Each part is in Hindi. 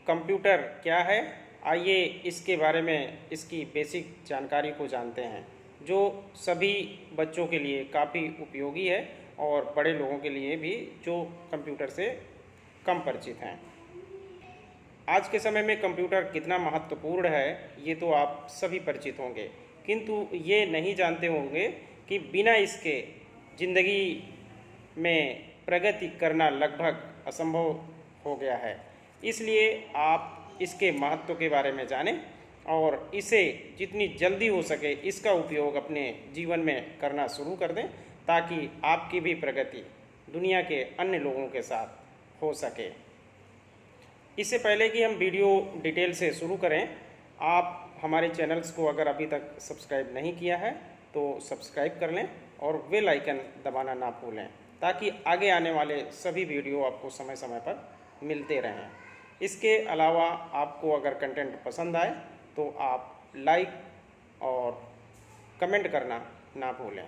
कंप्यूटर क्या है, आइए इसके बारे में इसकी बेसिक जानकारी को जानते हैं, जो सभी बच्चों के लिए काफ़ी उपयोगी है और बड़े लोगों के लिए भी जो कंप्यूटर से कम परिचित हैं। आज के समय में कंप्यूटर कितना महत्वपूर्ण है ये तो आप सभी परिचित होंगे, किंतु ये नहीं जानते होंगे कि बिना इसके ज़िंदगी में प्रगति करना लगभग असंभव हो गया है। इसलिए आप इसके महत्व के बारे में जानें और इसे जितनी जल्दी हो सके इसका उपयोग अपने जीवन में करना शुरू कर दें, ताकि आपकी भी प्रगति दुनिया के अन्य लोगों के साथ हो सके। इससे पहले कि हम वीडियो डिटेल से शुरू करें, आप हमारे चैनल्स को अगर अभी तक सब्सक्राइब नहीं किया है तो सब्सक्राइब कर लें और बेल आइकन दबाना ना भूलें, ताकि आगे आने वाले सभी वीडियो आपको समय समय पर मिलते रहें। इसके अलावा आपको अगर कंटेंट पसंद आए तो आप लाइक और कमेंट करना ना भूलें।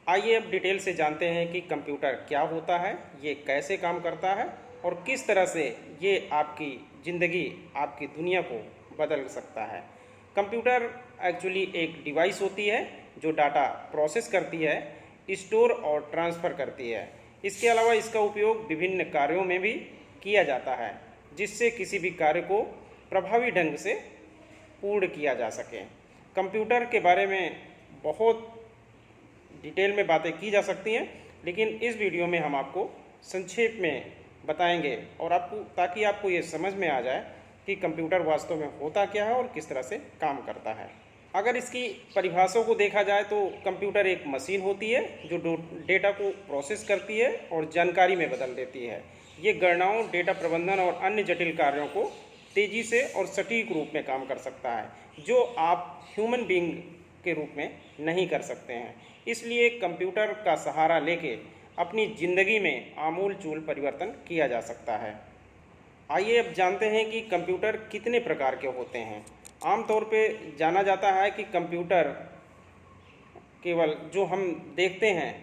आइए अब डिटेल से जानते हैं कि कंप्यूटर क्या होता है, ये कैसे काम करता है और किस तरह से ये आपकी ज़िंदगी, आपकी दुनिया को बदल सकता है। कंप्यूटर एक्चुअली एक डिवाइस होती है जो डाटा प्रोसेस करती है, स्टोर और ट्रांसफ़र करती है। इसके अलावा इसका उपयोग विभिन्न कार्यों में भी किया जाता है, जिससे किसी भी कार्य को प्रभावी ढंग से पूर्ण किया जा सके। कंप्यूटर के बारे में बहुत डिटेल में बातें की जा सकती हैं, लेकिन इस वीडियो में हम आपको संक्षेप में बताएंगे और ताकि आपको ये समझ में आ जाए कि कंप्यूटर वास्तव में होता क्या है और किस तरह से काम करता है। अगर इसकी परिभाषा को देखा जाए तो कंप्यूटर एक मशीन होती है जो डेटा को प्रोसेस करती है और जानकारी में बदल देती है। ये गणनाओं, डेटा प्रबंधन और अन्य जटिल कार्यों को तेज़ी से और सटीक रूप में काम कर सकता है, जो आप ह्यूमन बीइंग के रूप में नहीं कर सकते हैं। इसलिए कंप्यूटर का सहारा लेके अपनी ज़िंदगी में आमूल-चूल परिवर्तन किया जा सकता है। आइए अब जानते हैं कि कंप्यूटर कितने प्रकार के होते हैं। आमतौर पे जाना जाता है कि कंप्यूटर केवल जो हम देखते हैं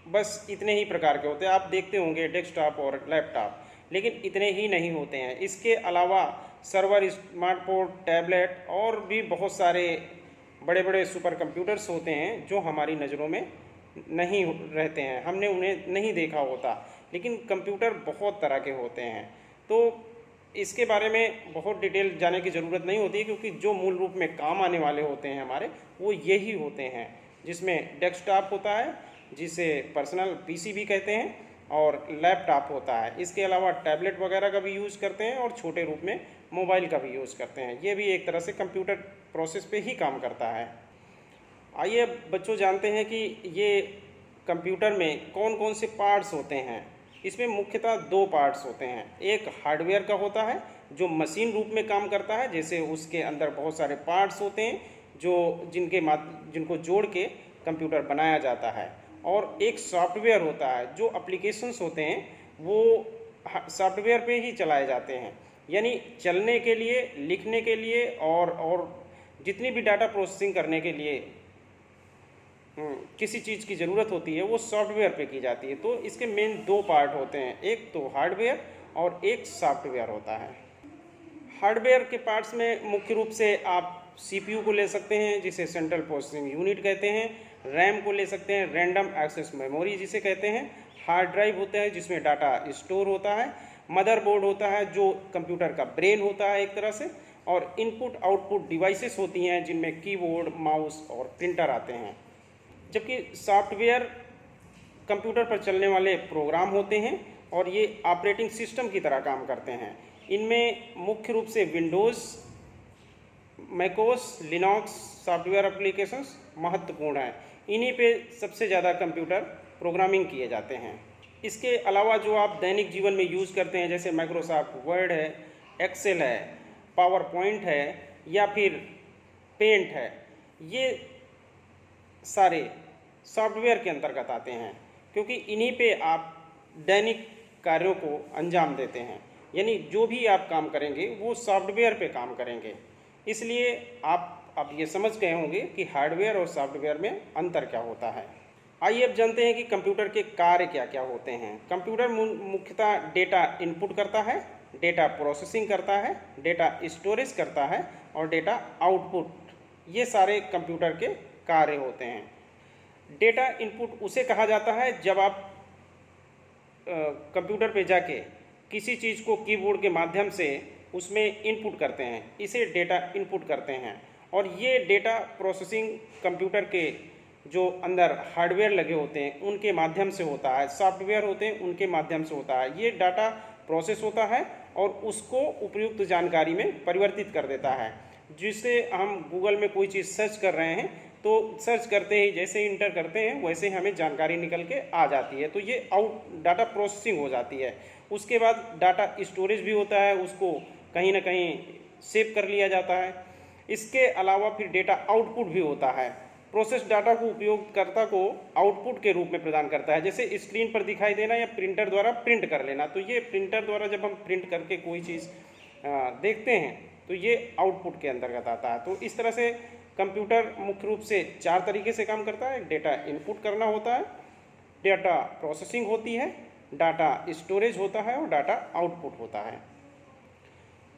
बस इतने ही प्रकार के होते हैं। आप देखते होंगे डेस्कटॉप और लैपटॉप, लेकिन इतने ही नहीं होते हैं। इसके अलावा सर्वर, स्मार्टफोन, टैबलेट और भी बहुत सारे बड़े बड़े सुपर कंप्यूटर्स होते हैं जो हमारी नज़रों में नहीं रहते हैं, हमने उन्हें नहीं देखा होता, लेकिन कंप्यूटर बहुत तरह के होते हैं। तो इसके बारे में बहुत डिटेल जाने की ज़रूरत नहीं होती, क्योंकि जो मूल रूप में काम आने वाले होते हैं हमारे, वो यही होते हैं, जिसमें डेस्कटॉप होता है जिसे पर्सनल पीसी भी कहते हैं, और लैपटॉप होता है। इसके अलावा टैबलेट वगैरह का भी यूज़ करते हैं और छोटे रूप में मोबाइल का भी यूज़ करते हैं। ये भी एक तरह से कंप्यूटर प्रोसेस पे ही काम करता है। आइए बच्चों जानते हैं कि ये कंप्यूटर में कौन कौन से पार्ट्स होते हैं। इसमें मुख्यतः दो पार्ट्स होते हैं। एक हार्डवेयर का होता है जो मशीन रूप में काम करता है, जैसे उसके अंदर बहुत सारे पार्ट्स होते हैं जो जिनको जोड़ के कंप्यूटर बनाया जाता है। और एक सॉफ्टवेयर होता है, जो एप्लीकेशंस होते हैं वो सॉफ्टवेयर पे ही चलाए जाते हैं, यानी चलने के लिए, लिखने के लिए और जितनी भी डाटा प्रोसेसिंग करने के लिए किसी चीज़ की ज़रूरत होती है वो सॉफ्टवेयर पे की जाती है। तो इसके मेन दो पार्ट होते हैं, एक तो हार्डवेयर और एक सॉफ्टवेयर होता है। हार्डवेयर के पार्ट्स में मुख्य रूप से आप सीपीयू को ले सकते हैं, जिसे सेंट्रल प्रोसेसिंग यूनिट कहते हैं। रैम को ले सकते हैं, रैंडम एक्सेस मेमोरी जिसे कहते हैं। हार्ड ड्राइव होता है जिसमें डाटा स्टोर होता है। मदरबोर्ड होता है जो कंप्यूटर का ब्रेन होता है एक तरह से। और इनपुट आउटपुट डिवाइसेस होती हैं जिनमें कीबोर्ड, माउस और प्रिंटर आते हैं। जबकि सॉफ्टवेयर कंप्यूटर पर चलने वाले प्रोग्राम होते हैं और ये ऑपरेटिंग सिस्टम की तरह काम करते हैं। इनमें मुख्य रूप से Windows, macOS, Linux software applications महत्वपूर्ण हैं। इन्हीं पे सबसे ज़्यादा कंप्यूटर प्रोग्रामिंग किए जाते हैं। इसके अलावा जो आप दैनिक जीवन में यूज़ करते हैं, जैसे माइक्रोसॉफ्ट वर्ड है, एक्सेल है, पावर पॉइंट है या फिर पेंट है, ये सारे सॉफ्टवेयर के अंतर्गत आते हैं, क्योंकि इन्हीं पे आप दैनिक कार्यों को अंजाम देते हैं। यानी जो भी आप काम करेंगे वो सॉफ्टवेयर पे काम करेंगे। इसलिए आप अब ये समझ गए होंगे कि हार्डवेयर और सॉफ्टवेयर में अंतर क्या होता है। आइए अब जानते हैं कि कंप्यूटर के कार्य क्या क्या होते हैं। कंप्यूटर मुख्यतः डेटा इनपुट करता है डेटा प्रोसेसिंग करता है, डेटा स्टोरेज करता है और डेटा आउटपुट, ये सारे कंप्यूटर के कार्य होते हैं। डेटा इनपुट उसे कहा जाता है जब आप कंप्यूटर पे जाके किसी चीज़ को कीबोर्ड के माध्यम से उसमें इनपुट करते हैं, इसे डेटा इनपुट करते हैं। और ये डेटा प्रोसेसिंग कंप्यूटर के जो अंदर हार्डवेयर लगे होते हैं उनके माध्यम से होता है, सॉफ्टवेयर होते हैं उनके माध्यम से होता है। ये डाटा प्रोसेस होता है और उसको उपयुक्त जानकारी में परिवर्तित कर देता है। जिससे हम गूगल में कोई चीज़ सर्च कर रहे हैं तो सर्च करते ही जैसे इंटर करते हैं वैसे ही हमें जानकारी निकल के आ जाती है, तो ये डाटा प्रोसेसिंग हो जाती है। उसके बाद डाटा स्टोरेज भी होता है, उसको कहीं ना कहीं सेव कर लिया जाता है। इसके अलावा फिर डेटा आउटपुट भी होता है। प्रोसेस डाटा को उपयोगकर्ता को आउटपुट के रूप में प्रदान करता है, जैसे स्क्रीन पर दिखाई देना या प्रिंटर द्वारा प्रिंट कर लेना। तो ये प्रिंटर द्वारा जब हम प्रिंट करके कोई चीज़ देखते हैं तो ये आउटपुट के अंतर्गत आता है। तो इस तरह से कंप्यूटर मुख्य रूप से 4 तरीके से काम करता है। डेटा इनपुट करना होता है, डेटा प्रोसेसिंग होती है, डाटा स्टोरेज होता है और डाटा आउटपुट होता है।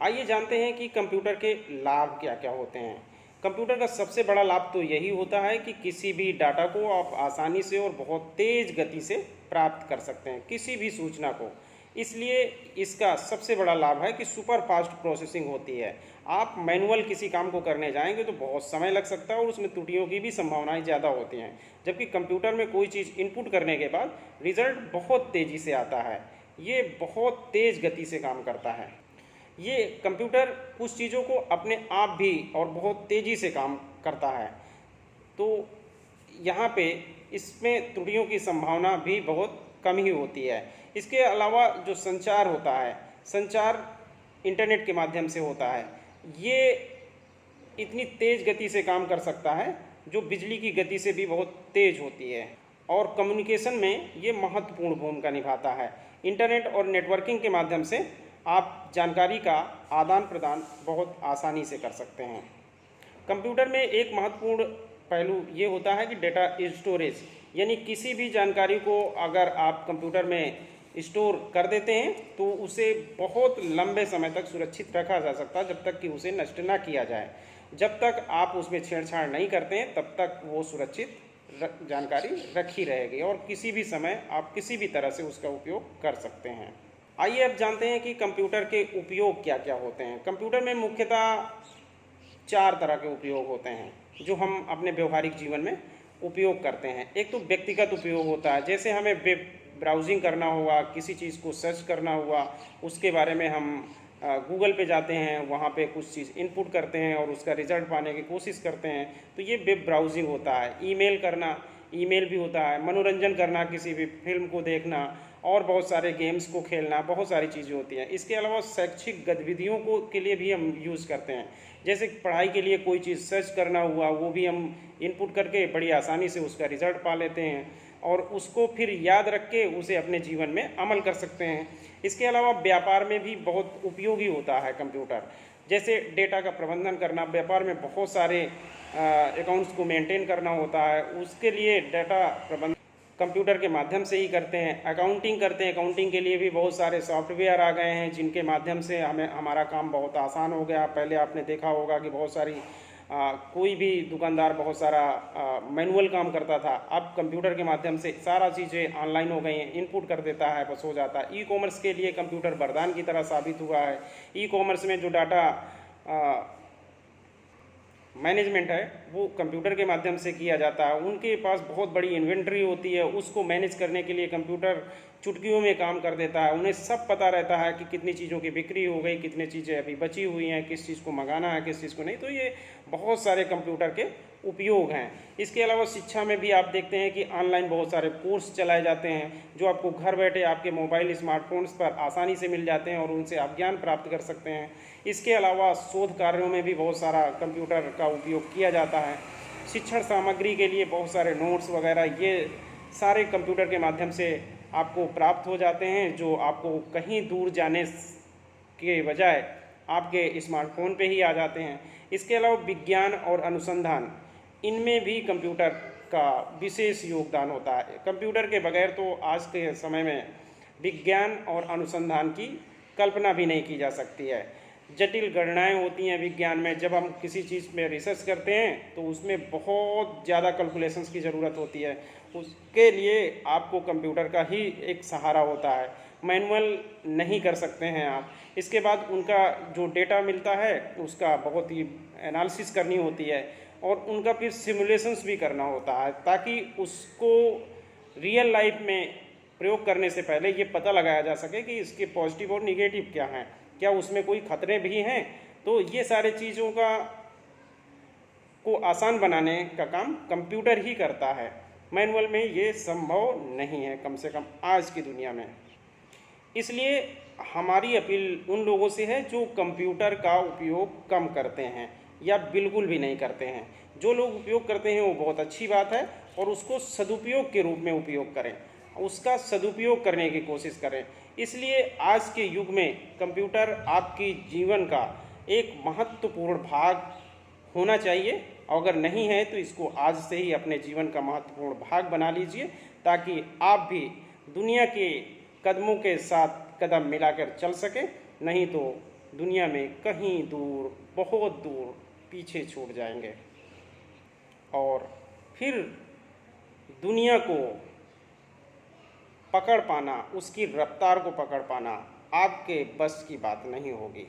आइए जानते हैं कि कंप्यूटर के लाभ क्या क्या होते हैं। कंप्यूटर का सबसे बड़ा लाभ तो यही होता है कि किसी भी डाटा को आप आसानी से और बहुत तेज़ गति से प्राप्त कर सकते हैं, किसी भी सूचना को। इसलिए इसका सबसे बड़ा लाभ है कि सुपर फास्ट प्रोसेसिंग होती है। आप मैनुअल किसी काम को करने जाएंगे तो बहुत समय लग सकता है और उसमें त्रुटियों की भी संभावनाएं ज़्यादा होती हैं, जबकि कंप्यूटर में कोई चीज़ इनपुट करने के बाद रिजल्ट बहुत तेज़ी से आता है। ये बहुत तेज़ गति से काम करता है। ये कंप्यूटर कुछ चीज़ों को अपने आप भी और बहुत तेज़ी से काम करता है, तो यहाँ पे इसमें त्रुटियों की संभावना भी बहुत कम ही होती है। इसके अलावा जो संचार होता है, संचार इंटरनेट के माध्यम से होता है। ये इतनी तेज़ गति से काम कर सकता है जो बिजली की गति से भी बहुत तेज़ होती है, और कम्युनिकेशन में ये महत्वपूर्ण भूमिका निभाता है। इंटरनेट और नेटवर्किंग के माध्यम से आप जानकारी का आदान प्रदान बहुत आसानी से कर सकते हैं। कंप्यूटर में एक महत्वपूर्ण पहलू ये होता है कि डेटा स्टोरेज, यानी किसी भी जानकारी को अगर आप कंप्यूटर में स्टोर कर देते हैं तो उसे बहुत लंबे समय तक सुरक्षित रखा जा सकता है, जब तक कि उसे नष्ट ना किया जाए। जब तक आप उसमें छेड़छाड़ नहीं करते हैं तब तक वो सुरक्षित जानकारी रखी रहेगी और किसी भी समय आप किसी भी तरह से उसका उपयोग कर सकते हैं। आइए अब जानते हैं कि कंप्यूटर के उपयोग क्या क्या होते हैं। कंप्यूटर में मुख्यतः 4 तरह के उपयोग होते हैं जो हम अपने व्यवहारिक जीवन में उपयोग करते हैं। एक तो व्यक्तिगत उपयोग होता है, जैसे हमें वेब ब्राउजिंग करना हुआ, किसी चीज़ को सर्च करना हुआ, उसके बारे में हम गूगल पे जाते हैं, वहाँ पे कुछ चीज़ इनपुट करते हैं और उसका रिजल्ट पाने की कोशिश करते हैं, तो ये वेब ब्राउजिंग होता है। ईमेल करना, ईमेल भी होता है। मनोरंजन करना, किसी भी फिल्म को देखना और बहुत सारे गेम्स को खेलना, बहुत सारी चीज़ें होती हैं। इसके अलावा शैक्षिक गतिविधियों को के लिए भी हम यूज़ करते हैं, जैसे पढ़ाई के लिए कोई चीज़ सर्च करना हुआ, वो भी हम इनपुट करके बड़ी आसानी से उसका रिजल्ट पा लेते हैं और उसको फिर याद रख के उसे अपने जीवन में अमल कर सकते हैं। इसके अलावा व्यापार में भी बहुत उपयोगी होता है कंप्यूटर, जैसे डेटा का प्रबंधन करना। व्यापार में बहुत सारे अकाउंट्स को मेंटेन करना होता है, उसके लिए डाटा प्रबंधन कंप्यूटर के माध्यम से ही करते हैं। अकाउंटिंग करते हैं, अकाउंटिंग के लिए भी बहुत सारे सॉफ्टवेयर आ गए हैं जिनके माध्यम से हमारा काम बहुत आसान हो गया। पहले आपने देखा होगा कि बहुत सारी कोई भी दुकानदार बहुत सारा मैनुअल काम करता था, अब कंप्यूटर के माध्यम से सारा चीज़ें ऑनलाइन हो गई हैं, इनपुट कर देता है, बस हो जाता है। ई कॉमर्स के लिए कंप्यूटर वरदान की तरह साबित हुआ है। ई कॉमर्स में जो डाटा मैनेजमेंट है वो कंप्यूटर के माध्यम से किया जाता है। उनके पास बहुत बड़ी इन्वेंट्री होती है, उसको मैनेज करने के लिए कंप्यूटर चुटकियों में काम कर देता है। उन्हें सब पता रहता है कि कितनी चीज़ों की बिक्री हो गई, कितनी चीज़ें अभी बची हुई हैं, किस चीज़ को मंगाना है, किस चीज़ को नहीं। तो ये बहुत सारे कंप्यूटर के उपयोग हैं। इसके अलावा शिक्षा में भी आप देखते हैं कि ऑनलाइन बहुत सारे कोर्स चलाए जाते हैं जो आपको घर बैठे आपके मोबाइल स्मार्टफोन्स पर आसानी से मिल जाते हैं और उनसे आप ज्ञान प्राप्त कर सकते हैं। इसके अलावा शोध कार्यों में भी बहुत सारा कंप्यूटर का उपयोग किया जाता है। शिक्षण सामग्री के लिए बहुत सारे नोट्स वगैरह ये सारे कंप्यूटर के माध्यम से आपको प्राप्त हो जाते हैं, जो आपको कहीं दूर जाने के बजाय आपके स्मार्टफोन पे ही आ जाते हैं। इसके अलावा विज्ञान और अनुसंधान, इनमें भी कंप्यूटर का विशेष योगदान होता है। कंप्यूटर के बगैर तो आज के समय में विज्ञान और अनुसंधान की कल्पना भी नहीं की जा सकती है। जटिल गणनाएं होती हैं विज्ञान में, जब हम किसी चीज़ में रिसर्च करते हैं तो उसमें बहुत ज़्यादा कैलकुलेशंस की ज़रूरत होती है। उसके लिए आपको कंप्यूटर का ही एक सहारा होता है, मैनुअल नहीं कर सकते हैं आप। इसके बाद उनका जो डेटा मिलता है उसका बहुत ही एनालिसिस करनी होती है और उनका फिर सिमुलेशंस भी करना होता है, ताकि उसको रियल लाइफ में प्रयोग करने से पहले ये पता लगाया जा सके कि इसके पॉजिटिव और निगेटिव क्या हैं, क्या उसमें कोई खतरे भी हैं। तो ये सारे चीज़ों को आसान बनाने का काम कंप्यूटर ही करता है। मैनुअल में ये संभव नहीं है, कम से कम आज की दुनिया में। इसलिए हमारी अपील उन लोगों से है जो कंप्यूटर का उपयोग कम करते हैं या बिल्कुल भी नहीं करते हैं। जो लोग उपयोग करते हैं वो बहुत अच्छी बात है, और उसको सदुपयोग के रूप में उपयोग करें, उसका सदुपयोग करने की कोशिश करें। इसलिए आज के युग में कंप्यूटर आपकी जीवन का एक महत्वपूर्ण भाग होना चाहिए। अगर नहीं है तो इसको आज से ही अपने जीवन का महत्वपूर्ण भाग बना लीजिए, ताकि आप भी दुनिया के कदमों के साथ कदम मिलाकर चल सके। नहीं तो दुनिया में कहीं दूर, बहुत दूर पीछे छूट जाएंगे, और फिर दुनिया को पकड़ पाना, उसकी रफ्तार को पकड़ पाना आपके बस की बात नहीं होगी।